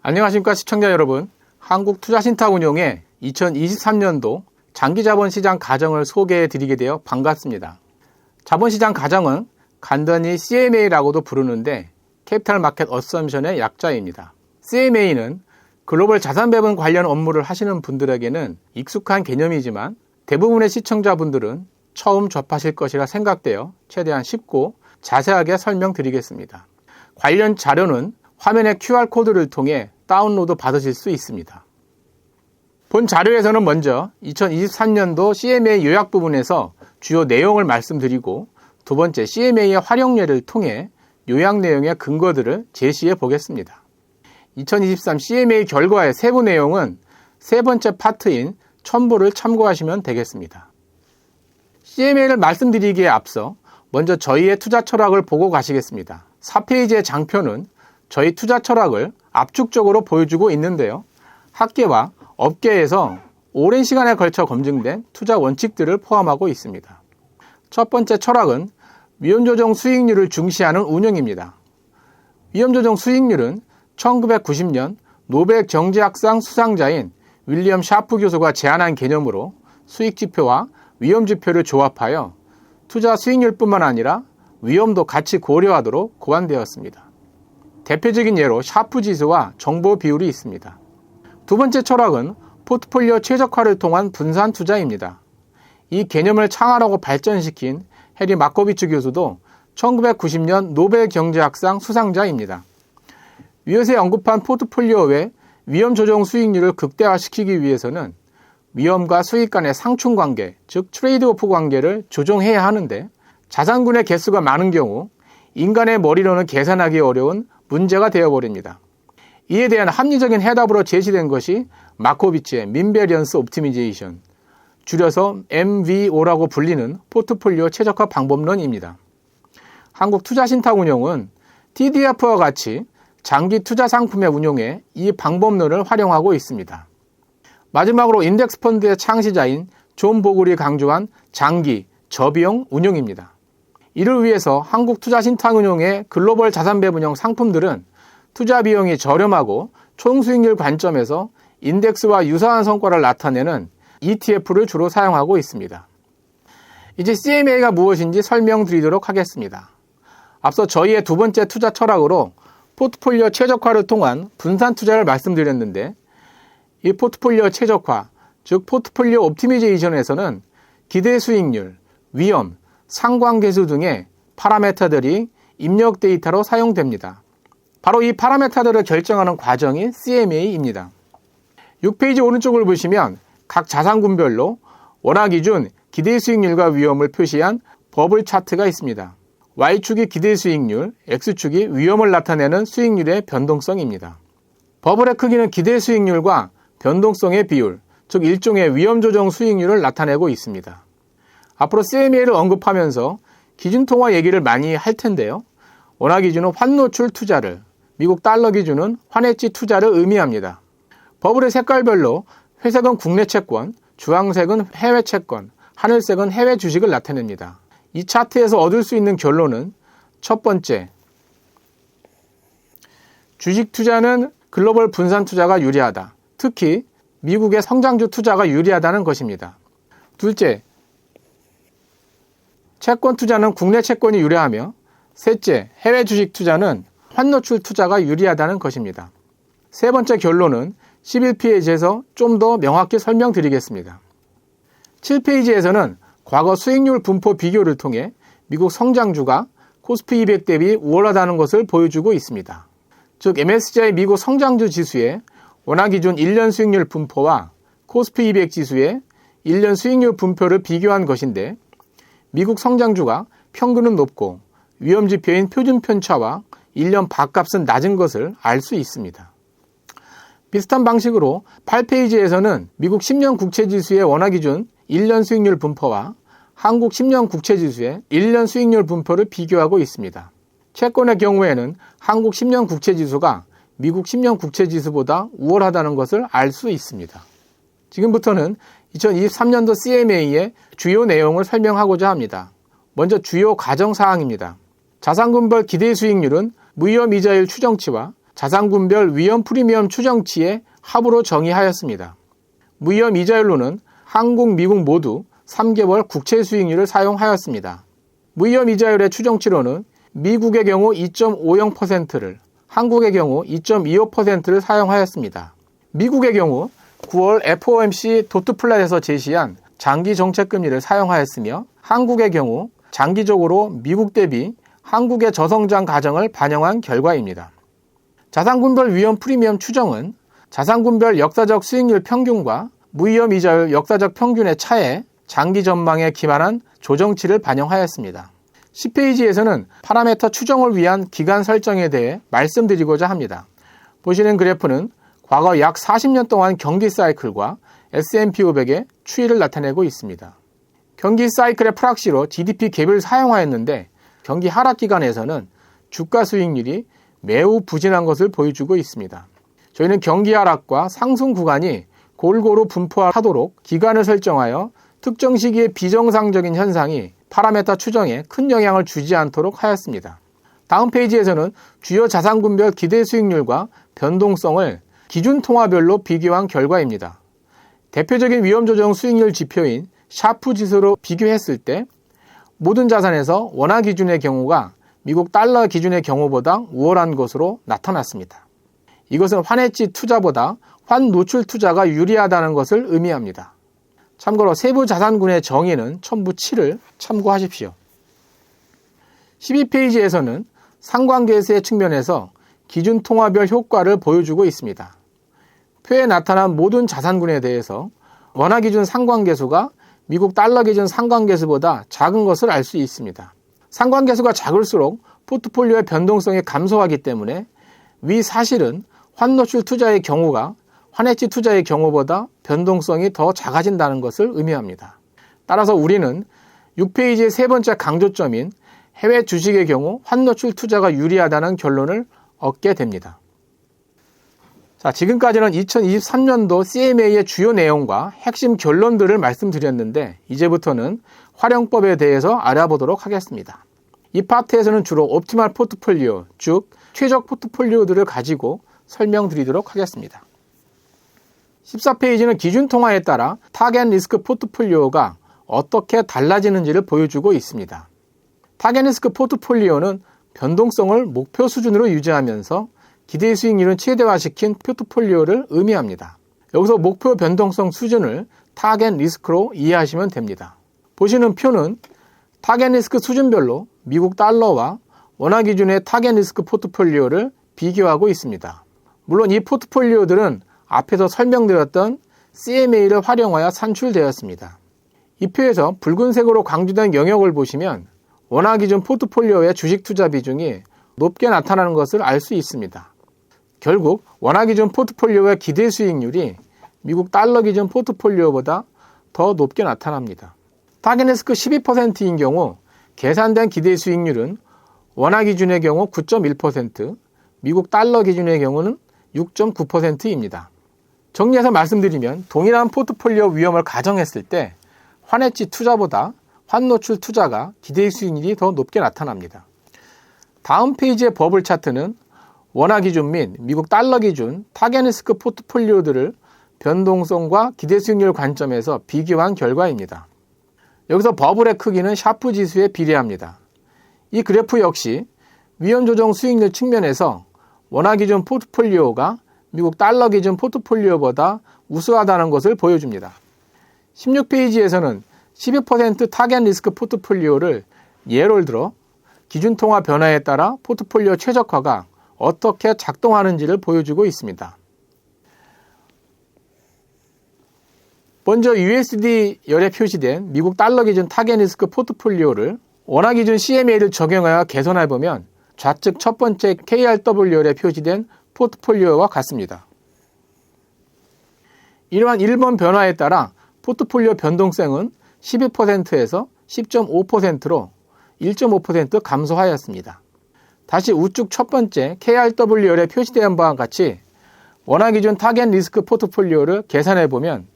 안녕하십니까 시청자 여러분. 한국투자신탁운용의 2023년도 장기자본시장 가정을 소개해 드리게 되어 반갑습니다. 자본시장 가정은 간단히 CMA라고도 부르는데 캐피탈 마켓 어썸션의 약자입니다. CMA는 글로벌 자산 배분 관련 업무를 하시는 분들에게는 익숙한 개념이지만 대부분의 시청자분들은 처음 접하실 것이라 생각되어 최대한 쉽고 자세하게 설명드리겠습니다. 관련 자료는 화면의 QR코드를 통해 다운로드 받으실 수 있습니다. 본 자료에서는 먼저 2023년도 CMA 요약 부분에서 주요 내용을 말씀드리고 두 번째 CMA의 활용례를 통해 요약 내용의 근거들을 제시해 보겠습니다. 2023 CMA 결과의 세부 내용은 세 번째 파트인 첨부를 참고하시면 되겠습니다. CMA를 말씀드리기에 앞서 먼저 저희의 투자 철학을 보고 가시겠습니다. 4페이지의 장표는 저희 투자 철학을 압축적으로 보여주고 있는데요. 학계와 업계에서 오랜 시간에 걸쳐 검증된 투자 원칙들을 포함하고 있습니다. 첫 번째 철학은 위험조정 수익률을 중시하는 운영입니다. 위험조정 수익률은 1990년 노벨 경제학상 수상자인 윌리엄 샤프 교수가 제안한 개념으로 수익지표와 위험지표를 조합하여 투자 수익률뿐만 아니라 위험도 같이 고려하도록 고안되었습니다. 대표적인 예로 샤프 지수와 정보 비율이 있습니다. 두 번째 철학은 포트폴리오 최적화를 통한 분산 투자입니다. 이 개념을 창안하고 발전시킨 해리 마코비츠 교수도 1990년 노벨 경제학상 수상자입니다. 위에서 언급한 포트폴리오 외 위험 조정 수익률을 극대화시키기 위해서는 위험과 수익 간의 상충 관계, 즉 트레이드오프 관계를 조정해야 하는데 자산군의 개수가 많은 경우 인간의 머리로는 계산하기 어려운 문제가 되어버립니다. 이에 대한 합리적인 해답으로 제시된 것이 마코비츠의 민베리언스 옵티미제이션, 줄여서 MVO라고 불리는 포트폴리오 최적화 방법론입니다. 한국투자신탁운용은 TDF와 같이 장기 투자 상품의 운용에 이 방법론을 활용하고 있습니다. 마지막으로 인덱스 펀드의 창시자인 존 보글이 강조한 장기, 저비용 운용입니다. 이를 위해서 한국투자신탁운용의 글로벌 자산배분형 상품들은 투자 비용이 저렴하고 총수익률 관점에서 인덱스와 유사한 성과를 나타내는 ETF를 주로 사용하고 있습니다. 이제 CMA가 무엇인지 설명드리도록 하겠습니다. 앞서 저희의 두 번째 투자 철학으로 포트폴리오 최적화를 통한 분산 투자를 말씀드렸는데 이 포트폴리오 최적화, 즉 포트폴리오 옵티미제이션에서는 기대 수익률, 위험, 상관계수 등의 파라메터들이 입력 데이터로 사용됩니다. 바로 이 파라메터들을 결정하는 과정이 CMA입니다. 6페이지 오른쪽을 보시면 각 자산군별로 원화기준 기대 수익률과 위험을 표시한 버블 차트가 있습니다. Y축이 기대 수익률, X축이 위험을 나타내는 수익률의 변동성입니다. 버블의 크기는 기대 수익률과 변동성의 비율, 즉 일종의 위험 조정 수익률을 나타내고 있습니다. 앞으로 CMA를 언급하면서 기준통화 얘기를 많이 할 텐데요. 원화 기준은 환노출 투자를, 미국 달러 기준은 환해지 투자를 의미합니다. 버블의 색깔별로 회색은 국내 채권, 주황색은 해외 채권, 하늘색은 해외 주식을 나타냅니다. 이 차트에서 얻을 수 있는 결론은 첫 번째, 주식 투자는 글로벌 분산 투자가 유리하다. 특히 미국의 성장주 투자가 유리하다는 것입니다. 둘째, 채권 투자는 국내 채권이 유리하며 셋째, 해외 주식 투자는 환노출 투자가 유리하다는 것입니다. 세 번째 결론은 11페이지에서 좀 더 명확히 설명드리겠습니다. 7페이지에서는 과거 수익률 분포 비교를 통해 미국 성장주가 코스피 200 대비 우월하다는 것을 보여주고 있습니다. 즉 MSCI 미국 성장주 지수의 원화기준 1년 수익률 분포와 코스피 200 지수의 1년 수익률 분포를 비교한 것인데 미국 성장주가 평균은 높고 위험지표인 표준편차와 1년 밥값은 낮은 것을 알 수 있습니다. 비슷한 방식으로 8페이지에서는 미국 10년 국채지수의 원화기준 1년 수익률 분포와 한국 10년 국채지수의 1년 수익률 분포를 비교하고 있습니다. 채권의 경우에는 한국 10년 국채지수가 미국 10년 국채지수보다 우월하다는 것을 알 수 있습니다. 지금부터는 2023년도 CMA의 주요 내용을 설명하고자 합니다. 먼저 주요 가정사항입니다. 자산군별 기대 수익률은 무위험 이자율 추정치와 자산군별 위험 프리미엄 추정치의 합으로 정의하였습니다. 무위험 이자율로는 한국, 미국 모두 3개월 국채 수익률을 사용하였습니다. 무위험 이자율의 추정치로는 미국의 경우 2.50%를, 한국의 경우 2.25%를 사용하였습니다. 미국의 경우 9월 FOMC 도트 플랫에서 제시한 장기 정책금리를 사용하였으며, 한국의 경우 장기적으로 미국 대비 한국의 저성장 가정을 반영한 결과입니다. 자산군별 위험 프리미엄 추정은 자산군별 역사적 수익률 평균과 무위험 이자율 역사적 평균의 차에 장기 전망에 기반한 조정치를 반영하였습니다. 10페이지에서는 파라미터 추정을 위한 기간 설정에 대해 말씀드리고자 합니다. 보시는 그래프는 과거 약 40년 동안 경기 사이클과 S&P 500의 추이를 나타내고 있습니다. 경기 사이클의 프락시로 GDP 갭을 사용하였는데, 경기 하락 기간에서는 주가 수익률이 매우 부진한 것을 보여주고 있습니다. 저희는 경기 하락과 상승 구간이 골고루 분포하도록 기간을 설정하여 특정 시기의 비정상적인 현상이 파라미터 추정에 큰 영향을 주지 않도록 하였습니다. 다음 페이지에서는 주요 자산군별 기대 수익률과 변동성을 기준 통화별로 비교한 결과입니다. 대표적인 위험 조정 수익률 지표인 샤프 지수로 비교했을 때 모든 자산에서 원화 기준의 경우가 미국 달러 기준의 경우보다 우월한 것으로 나타났습니다. 이것은 환해지 투자보다 환 노출 투자가 유리하다는 것을 의미합니다. 참고로 세부 자산군의 정의는 첨부 7을 참고하십시오. 12페이지에서는 상관계수의 측면에서 기준 통화별 효과를 보여주고 있습니다. 표에 나타난 모든 자산군에 대해서 원화 기준 상관계수가 미국 달러 기준 상관계수보다 작은 것을 알 수 있습니다. 상관계수가 작을수록 포트폴리오의 변동성이 감소하기 때문에 위 사실은 환노출 투자의 경우가 환해지 투자의 경우보다 변동성이 더 작아진다는 것을 의미합니다. 따라서 우리는 6페이지의 세 번째 강조점인 해외 주식의 경우 환노출 투자가 유리하다는 결론을 얻게 됩니다. 자, 지금까지는 2023년도 CMA의 주요 내용과 핵심 결론들을 말씀드렸는데, 이제부터는 활용법에 대해서 알아보도록 하겠습니다. 이 파트에서는 주로 옵티멀 포트폴리오, 즉 최적 포트폴리오들을 가지고 설명드리도록 하겠습니다. 14페이지는 기준 통화에 따라 타겟 리스크 포트폴리오가 어떻게 달라지는지를 보여주고 있습니다. 타겟 리스크 포트폴리오는 변동성을 목표 수준으로 유지하면서 기대 수익률은 최대화시킨 포트폴리오를 의미합니다. 여기서 목표 변동성 수준을 타겟 리스크로 이해하시면 됩니다. 보시는 표는 타겟 리스크 수준별로 미국 달러와 원화 기준의 타겟 리스크 포트폴리오를 비교하고 있습니다. 물론 이 포트폴리오들은 앞에서 설명드렸던 CMA를 활용하여 산출되었습니다. 이 표에서 붉은색으로 강조된 영역을 보시면 원화 기준 포트폴리오의 주식 투자 비중이 높게 나타나는 것을 알 수 있습니다. 결국 원화 기준 포트폴리오의 기대 수익률이 미국 달러 기준 포트폴리오보다 더 높게 나타납니다. 타겟 리스크 12%인 경우 계산된 기대 수익률은 원화 기준의 경우 9.1%, 미국 달러 기준의 경우는 6.9%입니다. 정리해서 말씀드리면 동일한 포트폴리오 위험을 가정했을 때 환해지 투자보다 환노출 투자가 기대 수익률이 더 높게 나타납니다. 다음 페이지의 버블 차트는 원화 기준 및 미국 달러 기준 타겟 리스크 포트폴리오들을 변동성과 기대 수익률 관점에서 비교한 결과입니다. 여기서 버블의 크기는 샤프 지수에 비례합니다. 이 그래프 역시 위험 조정 수익률 측면에서 원화 기준 포트폴리오가 미국 달러 기준 포트폴리오보다 우수하다는 것을 보여줍니다. 16페이지에서는 12% 타겟 리스크 포트폴리오를 예를 들어 기준 통화 변화에 따라 포트폴리오 최적화가 어떻게 작동하는지를 보여주고 있습니다. 먼저 USD 열에 표시된 미국 달러 기준 타겟 리스크 포트폴리오를 원화 기준 CMA를 적용하여 개선해보면 좌측 첫 번째 KRW 열에 표시된 포트폴리오와 같습니다. 이러한 1번 변화에 따라 포트폴리오 변동성은 12%에서 10.5%로 1.5% 감소하였습니다. 다시 우측 첫 번째 KRW 열에 표시된 바와 같이 원화 기준 타겟 리스크 포트폴리오를 계산해보면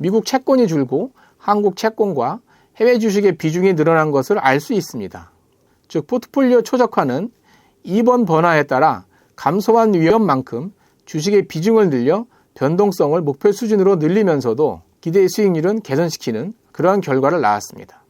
미국 채권이 줄고 한국 채권과 해외 주식의 비중이 늘어난 것을 알 수 있습니다. 즉 포트폴리오 최적화는 2번 번화에 따라 감소한 위험만큼 주식의 비중을 늘려 변동성을 목표 수준으로 늘리면서도 기대 수익률은 개선시키는 그러한 결과를 낳았습니다.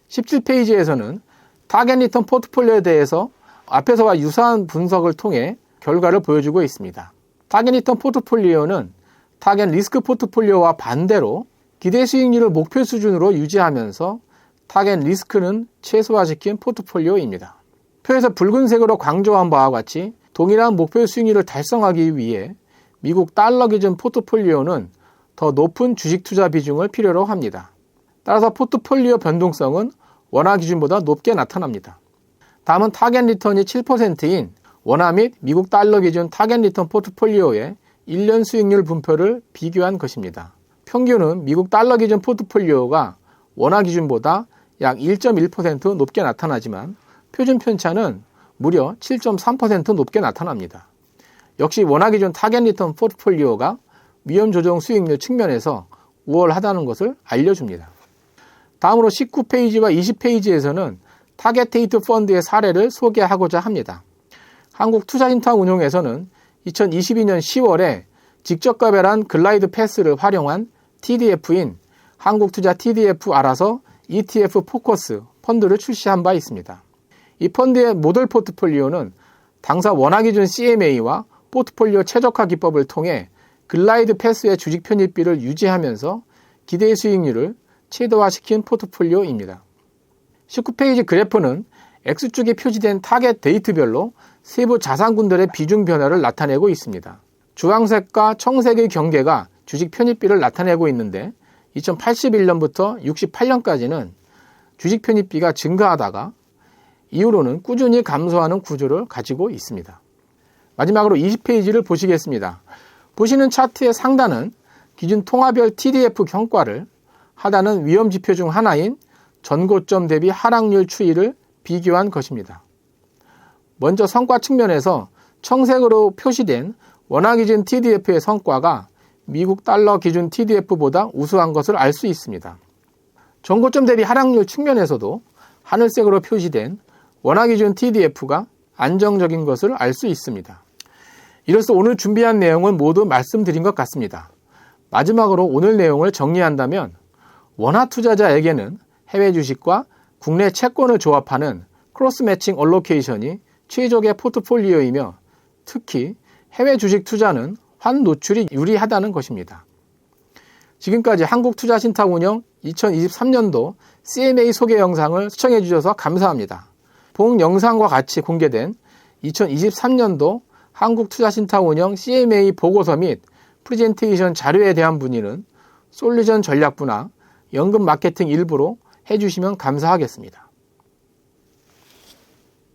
17페이지에서는 타겟 리턴 포트폴리오에 대해서 앞에서와 유사한 분석을 통해 결과를 보여주고 있습니다. 타겟 리턴 포트폴리오는 타겟 리스크 포트폴리오와 반대로 기대 수익률을 목표 수준으로 유지하면서 타겟 리스크는 최소화시킨 포트폴리오입니다. 표에서 붉은색으로 강조한 바와 같이 동일한 목표 수익률을 달성하기 위해 미국 달러 기준 포트폴리오는 더 높은 주식 투자 비중을 필요로 합니다. 따라서 포트폴리오 변동성은 원화 기준보다 높게 나타납니다. 다음은 타겟 리턴이 7%인 원화 및 미국 달러 기준 타겟 리턴 포트폴리오의 1년 수익률 분포를 비교한 것입니다. 평균은 미국 달러 기준 포트폴리오가 원화 기준보다 약 1.1% 높게 나타나지만 표준 편차는 무려 7.3% 높게 나타납니다. 역시 원화 기준 타겟 리턴 포트폴리오가 위험 조정 수익률 측면에서 우월하다는 것을 알려줍니다. 다음으로 19페이지와 20페이지에서는 타겟 데이트 펀드의 사례를 소개하고자 합니다. 한국투자신탁운용에서는 2022년 10월에 직접가별한 글라이드 패스를 활용한 TDF인 한국투자 TDF 알아서 ETF 포커스 펀드를 출시한 바 있습니다. 이 펀드의 모델 포트폴리오는 당사 원화 기준 CMA와 포트폴리오 최적화 기법을 통해 글라이드 패스의 주식 편입비를 유지하면서 기대 수익률을 최대화시킨 포트폴리오입니다. 19페이지 그래프는 X축에 표시된 타겟 데이트별로 세부 자산군들의 비중 변화를 나타내고 있습니다. 주황색과 청색의 경계가 주식 편입비를 나타내고 있는데 2081년부터 68년까지는 주식 편입비가 증가하다가 이후로는 꾸준히 감소하는 구조를 가지고 있습니다. 마지막으로 20페이지를 보시겠습니다. 보시는 차트의 상단은 기준 통화별 TDF 성과를, 하단은 위험지표 중 하나인 전고점 대비 하락률 추이를 비교한 것입니다. 먼저 성과 측면에서 청색으로 표시된 원화 기준 TDF의 성과가 미국 달러 기준 TDF보다 우수한 것을 알 수 있습니다. 전고점 대비 하락률 측면에서도 하늘색으로 표시된 원화 기준 TDF가 안정적인 것을 알 수 있습니다. 이로써 오늘 준비한 내용은 모두 말씀드린 것 같습니다. 마지막으로 오늘 내용을 정리한다면 원화 투자자에게는 해외 주식과 국내 채권을 조합하는 크로스 매칭 얼로케이션이 최적의 포트폴리오이며 특히 해외 주식 투자는 환 노출이 유리하다는 것입니다. 지금까지 한국투자신탁운용 2023년도 CMA 소개 영상을 시청해 주셔서 감사합니다. 본 영상과 같이 공개된 2023년도 한국투자신탁운용 CMA 보고서 및 프레젠테이션 자료에 대한 문의는 솔루션 전략부나 연금 마케팅 일부로 해주시면 감사하겠습니다.